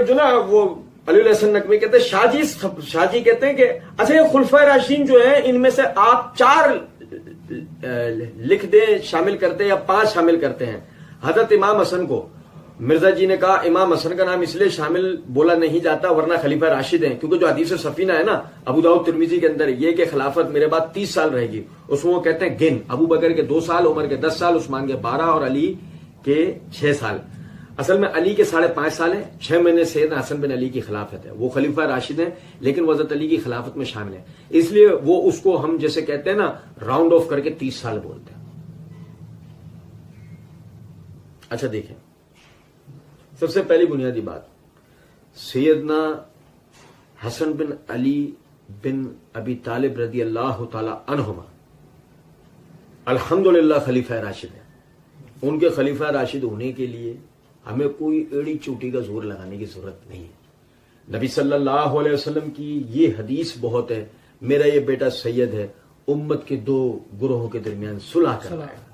جو نا وہ علی الحسن نقوی کہتے ہیں شاہ جی کہتے ہیں کہ اچھا یہ خلفائے راشدین جو ہیں ان میں سے آپ 4 لکھ دیں شامل کرتے ہیں یا 5 شامل کرتے ہیں. حضرت امام حسن کو مرزا جی نے کہا امام حسن کا نام اس لیے شامل بولا نہیں جاتا ورنہ خلیفہ راشد ہیں، کیونکہ جو حدیث سفینہ ہے نا ابو داؤد ترمذی کے اندر یہ کہ خلافت میرے بعد 30 سال رہے گی، اس میں وہ کہتے ہیں گن ابو بکر کے 2 سال، عمر کے 10 سال، عثمان کے 12 اور علی کے 6 سال. اصل میں علی کے 5.5 سال ہیں، 6 مہینے سیدنا حسن بن علی کی خلافت ہے، وہ خلیفہ راشد ہیں لیکن وہ حضرت علی کی خلافت میں شامل ہیں، اس لیے وہ اس کو ہم جیسے کہتے ہیں نا راؤنڈ آف کر کے 30 سال بولتے ہیں. اچھا دیکھیں، سب سے پہلی بنیادی بات، سیدنا حسن بن علی بن ابی طالب رضی اللہ تعالی عنہما الحمدللہ خلیفہ راشد ہیں. ان کے خلیفہ راشد ہونے کے لیے ہمیں کوئی ایڑی چوٹی کا زور لگانے کی ضرورت نہیں ہے. نبی صلی اللہ علیہ وسلم کی یہ حدیث بہت ہے، میرا یہ بیٹا سید ہے، امت کے 2 گروہوں کے درمیان صلح کرائے گا.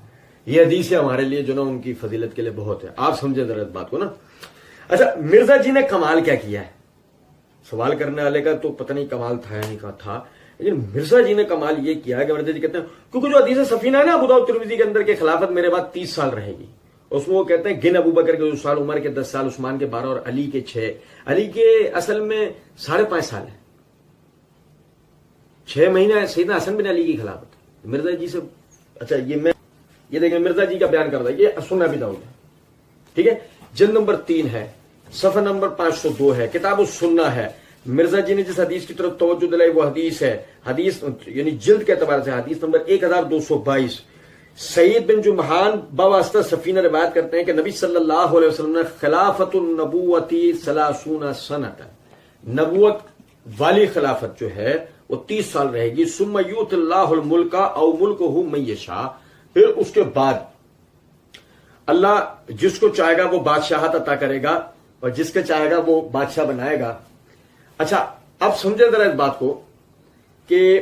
یہ حدیث ہے ہمارے لیے جو نا ان کی فضیلت کے لیے بہت ہے. آپ سمجھیں ذرا اس بات کو نا. اچھا مرزا جی نے کمال کیا کیا ہے؟ سوال کرنے والے کا تو پتہ نہیں کمال تھا یا نہیں تھا، لیکن مرزا جی نے کمال یہ کیا ہے کہ مرزا جی کہتے ہیں کیونکہ جو حدیث سفینہ ہے نا ابو داؤد ترمذی کے اندر کہ خلافت میرے بعد 30 سال رہے گی، اس میں وہ کہتے ہیں گن ابو بکر کے 2 سال، عمر کے 10 سال، عثمان کے 12 اور علی کے 6. علی کے اصل میں 5.5 سال ہے، 6 مہینے سیدنا حسن بن علی کی خلافت مرزا جی سے. اچھا یہ دیکھیں مرزا جی کا بیان کر رہا ہے، یہ سنن ابی داؤد ہے، ٹھیک ہے، جلد نمبر 3 ہے، صفحہ نمبر 502 ہے، کتاب السنہ ہے. مرزا جی نے جس حدیث کی طرف توجہ دلائی وہ حدیث ہے، حدیث یعنی جلد کے اعتبار سے حدیث نمبر 1222. سعید بن جمحان بواسطہ سفینہ روایت کرتے ہیں کہ نبی صلی اللہ علیہ وسلم نے خلافت النبوتی 30 سنۃ، نبوت والی خلافت جو ہے وہ 30 سال رہے گی. ثم یؤتی اللہ الملک او ملکہ من یشاء، پھر اس کے بعد اللہ جس کو چاہے گا وہ بادشاہت عطا کرے گا اور جس کے چاہے گا وہ بادشاہ بنائے گا. اچھا اب سمجھے ذرا اس بات کو کہ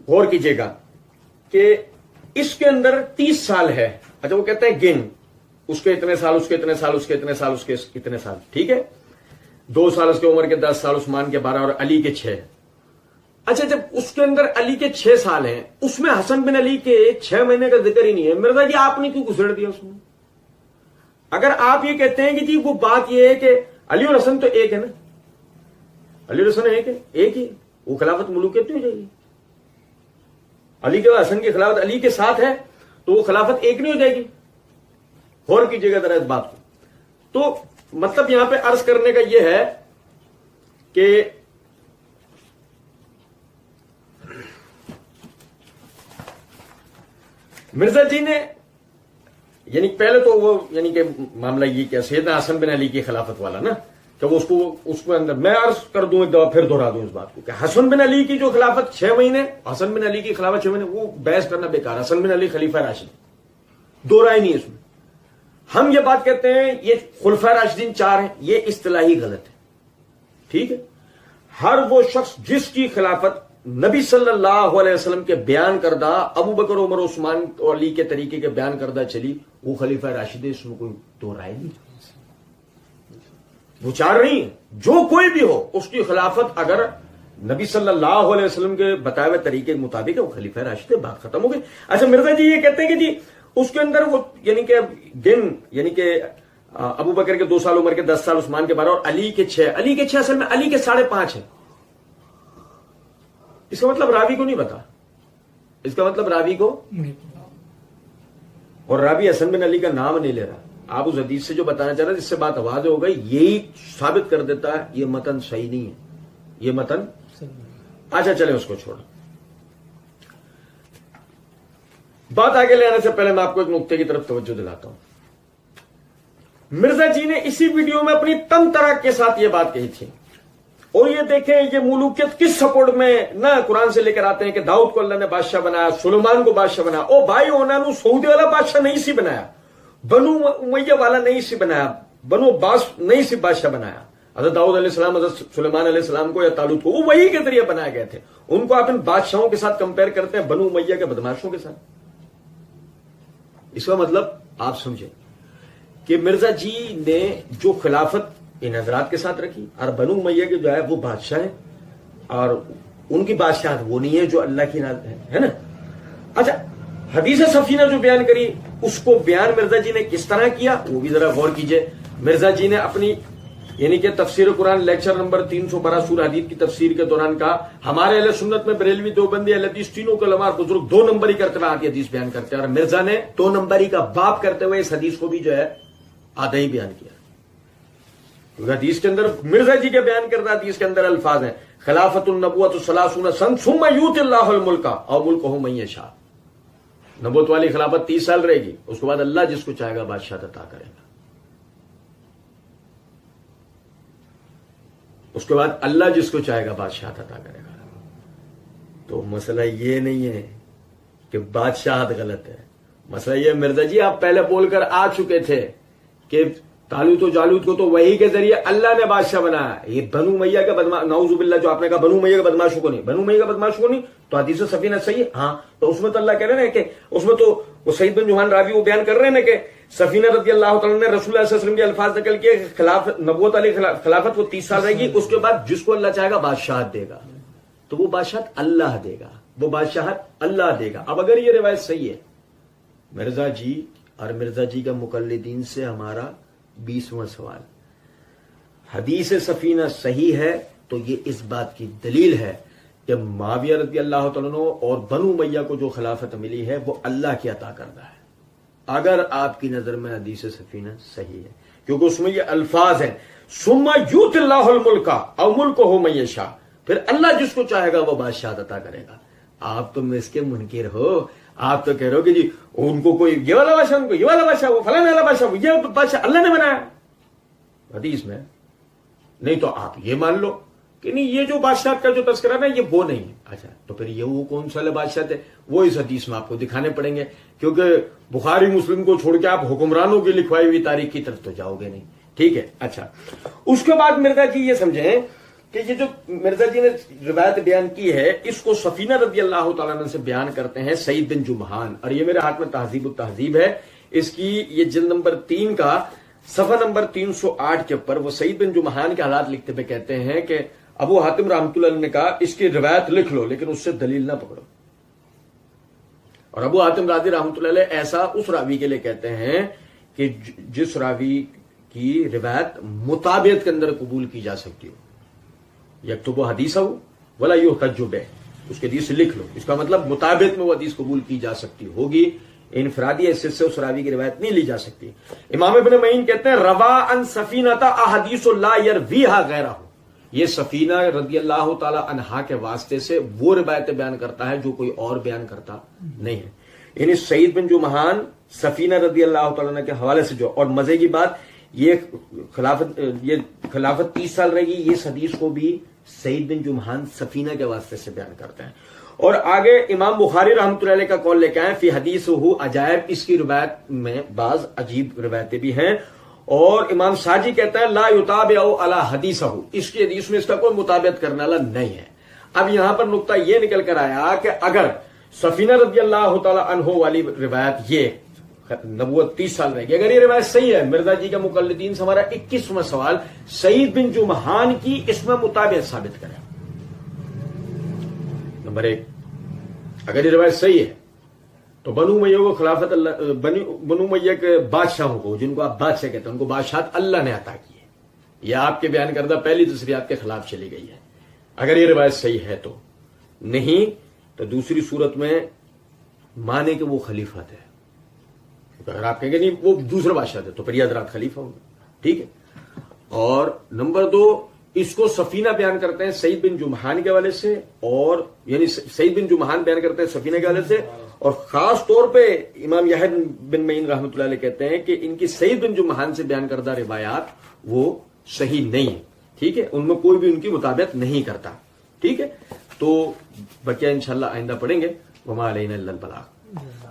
غور کیجئے گا کہ اس کے اندر 30 سال ہے. اچھا وہ کہتے ہیں گن اس کے اتنے سال، اس کے اتنے سال، اس کے اتنے سال، اس کے اتنے سال، ٹھیک ہے، 2 سال اس کے، عمر کے 10 سال، عثمان کے 12 اور علی کے 6. اچھا جب اس کے اندر علی کے 6 سال ہیں، اس میں حسن بن علی کے 6 مہینے کا ذکر ہی نہیں ہے. مرزا جی آپ نے کیوں گھسڑ دیا اس میں؟ اگر آپ یہ کہتے ہیں کہ جی وہ بات یہ ہے کہ علی اور حسن تو ایک ہے نا، علی اور حسن ایک ہے، ایک ہی، وہ خلافت ملوکیت تو ہو جائے گی. علی کے حسن کی خلافت علی کے ساتھ ہے تو وہ خلافت ایک نہیں ہو جائے گی. غور کیجیے گا ذرا اس بات کو. تو مطلب یہاں پہ عرض کرنے کا یہ ہے کہ مرزا جی نے یعنی پہلے تو وہ یعنی کہ معاملہ یہ کیا سیدنا حسن بن علی کی خلافت والا نا کہ وہ اس کو اندر میں عرض کر دوں ایک دفعہ پھر دوہرا دوں اس بات کو کہ حسن بن علی کی جو خلافت 6 مہینے، حسن بن علی کی خلافت 6 مہینے، وہ بحث کرنا بیکار. حسن بن علی خلیفہ راشد، دو رائے نہیں ہے اس میں. ہم یہ بات کہتے ہیں یہ خلفۂ راشدین 4 ہیں، یہ اصطلاحی غلط ہے، ٹھیک ہے. ہر وہ شخص جس کی خلافت نبی صلی اللہ علیہ وسلم کے بیان کردہ ابو بکر، عمر، عثمان اور علی کے طریقے کے بیان کردہ چلی وہ خلیفہ راشد ہے، اس میں کوئی دو رائے نہیں. وہ 4 نہیں، جو کوئی بھی ہو اس کی خلافت اگر نبی صلی اللہ علیہ وسلم کے بتائے ہوئے طریقے کے مطابق ہے وہ خلیفہ راشد ہے، بات ختم ہو گئی. اچھا مرزا جی یہ کہتے ہیں کہ جی اس کے اندر وہ یعنی کہ دن یعنی کہ ابو بکر کے 2 سال، عمر کے 10 سال، عثمان کے 12 اور علی کے 6. علی کے 6 اصل میں علی کے 5.5 ہے. اس کا مطلب راوی کو نہیں پتا، اس کا مطلب راوی کو اور راوی حسن بن علی کا نام نہیں لے رہا. آپ اس حدیث سے جو بتانا چاہ رہے ہیں اس سے بات واضح ہو گئی، یہی ثابت کر دیتا ہے یہ متن صحیح نہیں ہے، یہ متن. اچھا چلیں اس کو چھوڑیں. بات آگے لے آنے سے پہلے میں آپ کو ایک نقطے کی طرف توجہ دلاتا ہوں. مرزا جی نے اسی ویڈیو میں اپنی تن طرح کے ساتھ یہ بات کہی تھی. اور یہ دیکھیں یہ ملوکیت کس سپورٹ میں نہ قرآن سے لے کر آتے ہیں کہ داؤد کو اللہ نے بادشاہ بنایا، سلیمان کو بادشاہ بنایا. او بھائی انہوں نے سعودی والا بادشاہ نہیں سی بنایا، بنو امیہ والا نہیں سی بنایا، بنو باس نہیں سی بادشاہ بنایا. حضرت داؤد علیہ السلام، حضرت سلیمان علیہ السلام کو یا طالوت کو وہ وہی کے ذریعے بنائے گئے تھے. ان کو آپ ان بادشاہوں کے ساتھ کمپیئر کرتے ہیں بنو امیہ کے بدماشوں کے ساتھ. اس کا مطلب آپ سمجھیں. کہ مرزا جی نے جو خلافت ان حضرات کے ساتھ رکھی، اور بنو امیہ کے جو ہے وہ بادشاہ ہیں، اور ان کی بادشاہت وہ نہیں ہے جو اللہ کی ہے نا۔ اچھا، حدیث سفینہ جو بیان کری اس کو بیان مرزا جی نے کس طرح کیا وہ بھی ذرا غور کیجئے۔ مرزا جی نے اپنی یعنی کہ تفسیر قرآن لیکچر نمبر 312 سورہ حدید کی تفسیر کے دوران کہا ہمارے اہل سنت میں بریلوی، دیوبندی، اہل حدیث تینوں کے علماء بزرگ 2 نمبری کرتے ہوئے آدھی حدیث بیان کرتے ہیں، اور مرزا نے 2 نمبری کا باب کرتے ہوئے اس حدیث کو بھی جو ہے آدھا ہی بیان کیا۔ کیونکہ حدیث کے اندر مرزا جی کے بیان کردہ حدیث کے اندر الفاظ ہیں خلافت النبوۃ 30 سنہ ثم یؤتی اللہ الملک او ملکہ من یشاء، نبوت والی خلافت 30 سال رہے گی، اس کے بعد اللہ جس کو چاہے گا بادشاہت عطا کرے گا، اس کے بعد اللہ جس کو چاہے گا بادشاہت عطا کرے گا۔ تو مسئلہ یہ نہیں ہے کہ بادشاہت غلط ہے، مسئلہ یہ مرزا جی آپ پہلے بول کر آ چکے تھے کہ طالوت و جالوت کو تو وہی کے ذریعے اللہ نے بادشاہ بنایا، یہ بنو امیہ کا بدماش، نعوذ باللہ، جو آپ نے کہا بنو امیہ کا بدماشوں کو نہیں، بنو امیہ کا بدماشوں کو نہیں، تو حدیث سفینہ صحیح ہے، ہاں، تو اس میں تو اللہ کہہ رہے ہیں کہ اس میں تو وہ سعید بن جمحان راوی وہ بیان کر رہے ہیں کہ سفینہ رضی اللہ تعالیٰ نے رسول اللہ صلی اللہ علیہ وسلم کے الفاظ نقل کیے کہ خلافت نبوت علی خلافت وہ 30 سال رہے گی، اس کے بعد جس کو اللہ چاہے گا بادشاہت دے گا، تو وہ بادشاہت اللہ دے گا، وہ بادشاہت اللہ دے گا۔ اب اگر یہ روایت صحیح ہے، مرزا جی اور مرزا جی کا مقلدین سے ہمارا 20واں سوال، حدیث سفینہ صحیح ہے تو یہ اس بات کی دلیل ہے کہ معاویہ رضی اللہ تعالیٰ عنہ اور بنو امیہ کو جو خلافت ملی ہے وہ اللہ کی عطا کردہ ہے، اگر آپ کی نظر میں حدیث سفینہ صحیح ہے، کیونکہ اس میں یہ الفاظ ہیں ثم یؤتی اللہ الملک او ملکہ من یشاء، پھر اللہ جس کو چاہے گا وہ بادشاہت عطا کرے گا۔ آپ تو اس کے منکر ہو، آپ تو کہہ رہے ہو کہ جی ان کو کوئی یہ والا بادشاہ، ان کو یہ والا بادشاہ، وہ فلاں والا بادشاہ، وہ یہ بادشاہ اللہ نے بنایا حدیث میں، نہیں تو آپ یہ مان لو کہ نہیں یہ جو بادشاہ کا جو تذکرہ ہے یہ وہ نہیں ہے۔ اچھا، تو پھر یہ وہ کون سا بادشاہ تھے وہ اس حدیث میں آپ کو دکھانے پڑیں گے، کیونکہ بخاری مسلم کو چھوڑ کے آپ حکمرانوں کی لکھوائی ہوئی تاریخ کی طرف تو جاؤ گے نہیں، ٹھیک ہے۔ اچھا، اس کے بعد مرزا جی یہ سمجھیں کہ یہ جو مرزا جی نے روایت بیان کی ہے اس کو سفینہ رضی اللہ تعالیٰ عنہ سے بیان کرتے ہیں سعید بن جمحان، اور یہ میرے ہاتھ میں تہذیب التہذیب ہے، اس کی یہ جلد نمبر 3 کا صفحہ نمبر 308 کے اوپر وہ سعید بن جمحان کے حالات لکھتے ہوئے کہتے ہیں کہ ابو حاتم رحمۃ اللہ علیہ نے کہا اس کی روایت لکھ لو لیکن اس سے دلیل نہ پکڑو، اور ابو حاتم راضی رحمۃ اللہ علیہ ایسا اس راوی کے لیے کہتے ہیں کہ جس راوی کی روایت مطابعت کے اندر قبول کی جا سکتی ہو، یکتب حدیث ہو ولا یحتج بہ، اس کے حدیث لکھ لو، اس کا مطلب مطابعت میں وہ حدیث قبول کی جا سکتی ہوگی، انفرادی حیثیت سے اس راوی کی روایت نہیں لی جا سکتی۔ امام ابن معین کہتے ہیں روا عن سفینہ احادیث لا یرویھا غیرہ، یہ سفینہ رضی اللہ تعالی عنہا کے واسطے سے وہ روایتیں بیان کرتا ہے جو کوئی اور بیان کرتا نہیں ہے، یعنی سعید بن جمحان سفینہ رضی اللہ تعالیٰ عنہ کے حوالے سے جو، اور مزے کی بات یہ خلافت 30 سال رہے گی، اس حدیث کو بھی سعید بن جمحان سفینہ کے واسطے سے بیان کرتے ہیں۔ اور آگے امام بخاری رحمۃ اللہ علیہ کا قول لے کے آئے فی حدیثہ عجائب، اس کی روایت میں بعض عجیب روایتیں بھی ہیں، اور امام ساجی کہتا ہے لا یتابع علی حدیثہ، اس کی حدیث میں اس کا کوئی مطابقت کرنے والا نہیں ہے۔ اب یہاں پر نقطہ یہ نکل کر آیا کہ اگر سفینہ رضی اللہ تعالی عنہ والی روایت یہ نبوت 30 سال رہے گی، اگر یہ روایت صحیح ہے، مرزا جی کا مقلدین سے ہمارا 21واں سوال سعید بن جمحان کی اس میں مطابقت ثابت کرے۔ نمبر 1، اگر یہ روایت صحیح ہے تو بنو امیہ کو خلافت اللہ، بنو امیہ کے بادشاہوں کو جن کو آپ بادشاہ کہتے ہیں ان کو بادشاہت اللہ نے عطا کی ہے، یہ آپ کے بیان کردہ پہلی تصریحات کے خلاف چلی گئی ہے، اگر یہ روایت صحیح ہے تو نہیں، تو دوسری صورت میں مانے کہ وہ خلیفہ تھے، اگر آپ کہیں گے نہیں وہ دوسرے بادشاہ تھے تو پھر یہ حضرات خلیفہ ہوں گے، ٹھیک ہے۔ اور نمبر 2، اس کو سفینہ بیان کرتے ہیں سعید بن جمحان کے حوالے سے، اور یعنی سعید بن جمحان بیان کرتے ہیں سفینہ کے حوالے سے، اور خاص طور پہ امام یحییٰ بن معین رحمۃ اللہ علیہ کہتے ہیں کہ ان کی سعید بن جمحان سے بیان کردہ روایات وہ صحیح نہیں ہے، ٹھیک ہے، ان میں کوئی بھی ان کی مطابقت نہیں کرتا، ٹھیک ہے۔ تو بقیہ انشاءاللہ آئندہ پڑھیں گے، وما علینا الا البلاغ۔